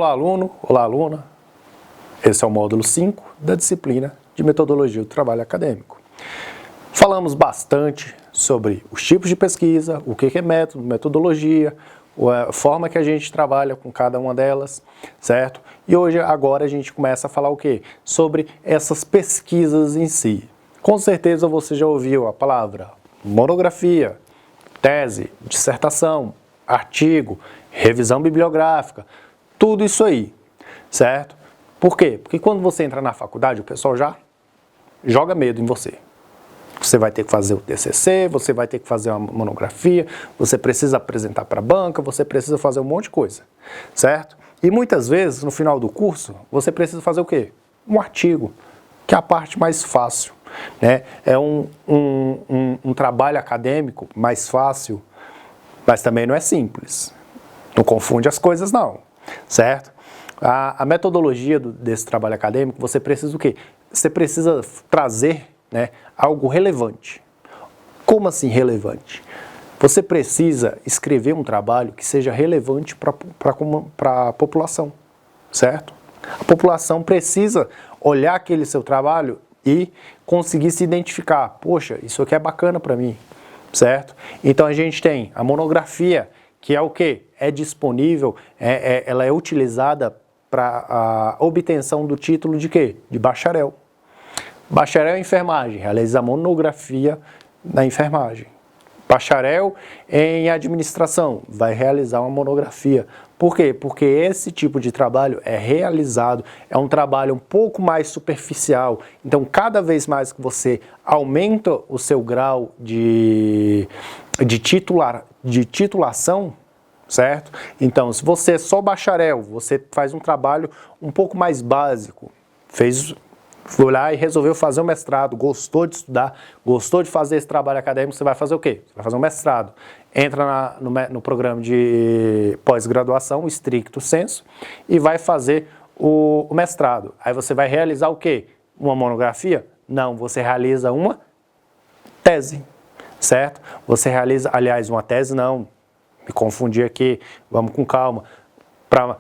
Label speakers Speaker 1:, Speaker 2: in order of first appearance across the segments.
Speaker 1: Olá, aluno, olá, aluna. Esse é o módulo 5 da disciplina de Metodologia do Trabalho Acadêmico. Falamos bastante sobre os tipos de pesquisa, o que é método, metodologia, a forma que a gente trabalha com cada uma delas, certo? E hoje, agora, a gente começa a falar o quê? Sobre essas pesquisas em si. Com certeza você já ouviu a palavra monografia, tese, dissertação, artigo, revisão bibliográfica, tudo isso aí, certo? Por quê? Porque quando você entra na faculdade, o pessoal já joga medo em você. Você vai ter que fazer o TCC, você vai ter que fazer uma monografia, você precisa apresentar para a banca, você precisa fazer um monte de coisa, certo? E muitas vezes, no final do curso, você precisa fazer o quê? Um artigo, que é a parte mais fácil, né? É um trabalho acadêmico mais fácil, mas também não é simples. Não confunde as coisas, não, certo? A metodologia desse trabalho acadêmico, você precisa o quê? Você precisa trazer, né, algo relevante. Como assim relevante? Você precisa escrever um trabalho que seja relevante para a população, certo? A população precisa olhar aquele seu trabalho e conseguir se identificar. Poxa, isso aqui é bacana para mim, certo? Então a gente tem a monografia, que é o quê? É disponível, ela é utilizada para a obtenção do título de quê? De bacharel. Bacharel em enfermagem, realiza a monografia na enfermagem. Bacharel em administração, vai realizar uma monografia. Por quê? Porque esse tipo de trabalho é realizado, é um trabalho um pouco mais superficial. Então, cada vez mais que você aumenta o seu grau de titulação, certo? Então, se você é só bacharel, você faz um trabalho um pouco mais básico, foi lá e resolveu fazer um mestrado, gostou de estudar, gostou de fazer esse trabalho acadêmico, você vai fazer o quê? Você vai fazer um mestrado. Entra no programa de pós-graduação, stricto sensu, e vai fazer o mestrado. Aí você vai realizar o quê? Uma monografia? Não, você realiza uma tese, certo? Você realiza, aliás, uma tese não, me confundi aqui, vamos com calma. Para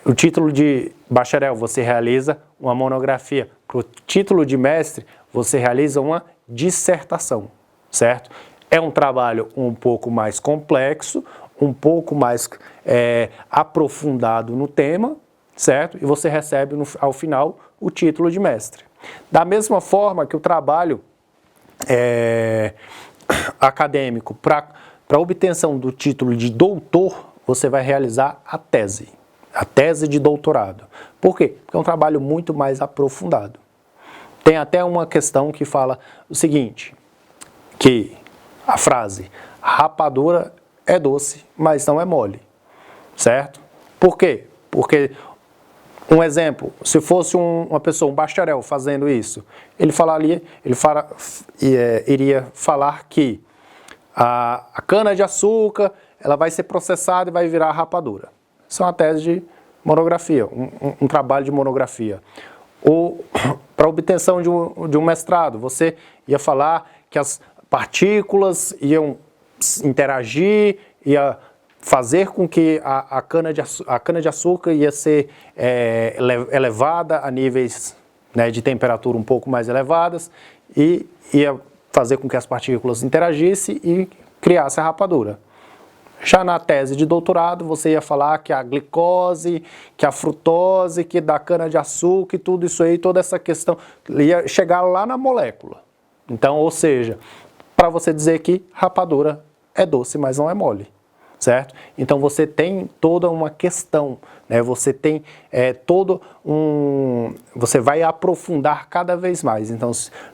Speaker 1: o título de bacharel, você realiza uma monografia. Para o título de mestre, você realiza uma dissertação, certo? É um trabalho um pouco mais complexo, um pouco mais aprofundado no tema, certo? E você recebe ao final o título de mestre. Da mesma forma que o trabalho acadêmico para obtenção do título de doutor, você vai realizar a tese de doutorado. Por quê? Porque é um trabalho muito mais aprofundado. Tem até uma questão que fala o seguinte, que a frase, rapadura é doce, mas não é mole, certo? Por quê? Porque, um exemplo, se fosse uma pessoa, um bacharel fazendo isso, iria falar que a cana-de-açúcar ela vai ser processada e vai virar rapadura. Isso é uma tese de monografia, um trabalho de monografia. Ou para obtenção de um mestrado, você ia falar que as partículas iam interagir, ia fazer com que a cana-de-açúcar ia ser elevada a níveis, né, de temperatura um pouco mais elevadas e ia fazer com que as partículas interagissem e criasse a rapadura. Já na tese de doutorado, você ia falar que a glicose, que a frutose, que da cana-de-açúcar e tudo isso aí, toda essa questão, ia chegar lá na molécula. Então, ou seja, para você dizer que rapadura é doce, mas não é mole, certo? Então, você tem toda uma questão, né? Você tem você vai aprofundar cada vez mais. Então,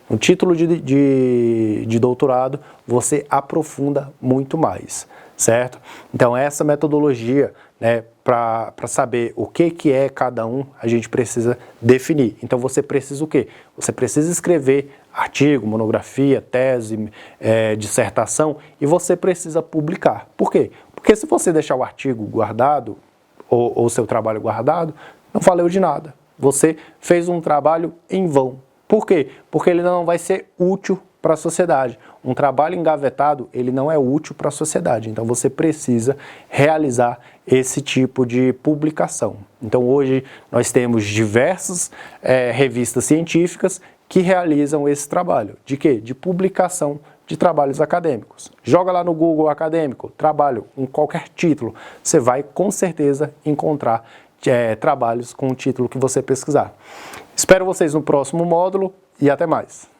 Speaker 1: no título de doutorado, você aprofunda muito mais, certo? Então, essa metodologia, né, para saber o que é cada um, a gente precisa definir. Então, você precisa o quê? Você precisa escrever artigo, monografia, tese, dissertação, e você precisa publicar. Por quê? Porque se você deixar o artigo guardado, ou o seu trabalho guardado, não valeu de nada. Você fez um trabalho em vão. Por quê? Porque ele não vai ser útil para a sociedade. um trabalho engavetado, ele não é útil para a sociedade. Então você precisa realizar esse tipo de publicação. Então hoje nós temos diversas revistas científicas que realizam esse trabalho. De quê? De publicação de trabalhos acadêmicos. Joga lá no Google acadêmico, trabalho com qualquer título, você vai com certeza encontrar trabalhos com o título que você pesquisar. Espero vocês no próximo módulo e até mais!